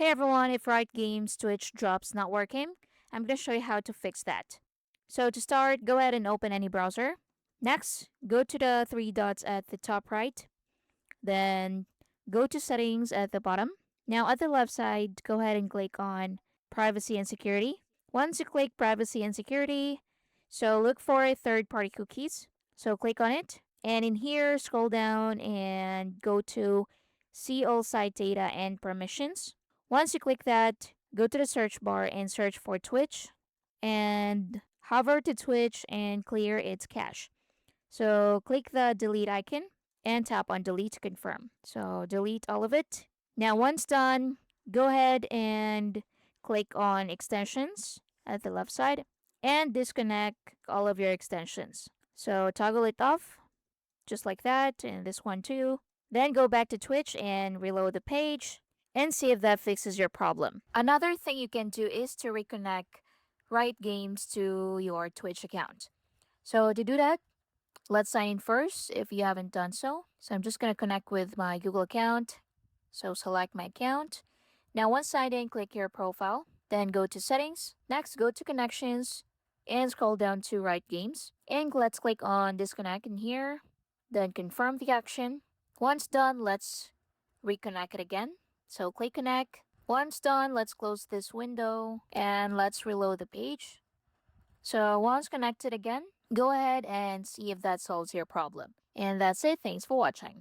Hey everyone, if Riot Games Twitch Drops not working, I'm going to show you how to fix that. So to start, go ahead and open any browser. Next, go to the three dots at the top right. Then go to settings at the bottom. Now at the left side, go ahead and click on privacy and security. Once you click privacy and security, so look for third-party cookies. So click on it. And in here, scroll down and go to see all site data and permissions. Once you click that, go to the search bar and search for Twitch and hover to Twitch and clear its cache. So click the delete icon and tap on delete to confirm. So delete all of it. Now once done, go ahead and click on extensions at the left side and disconnect all of your extensions. So toggle it off just like that, and this one too. Then go back to Twitch and reload the page and see if that fixes your problem. Another thing you can do is to reconnect Riot Games to your Twitch account. So to do that, let's sign in first if you haven't done so. So I'm just going to connect with my Google account. So select my account. Now once signed in, click your profile. Then go to settings. Next, go to connections and scroll down to Riot Games. And let's click on disconnect in here. Then confirm the action. Once done, let's reconnect it again. So click connect. Once done, let's close this window and let's reload the page. So once connected again, go ahead and see if that solves your problem. And that's it. Thanks for watching.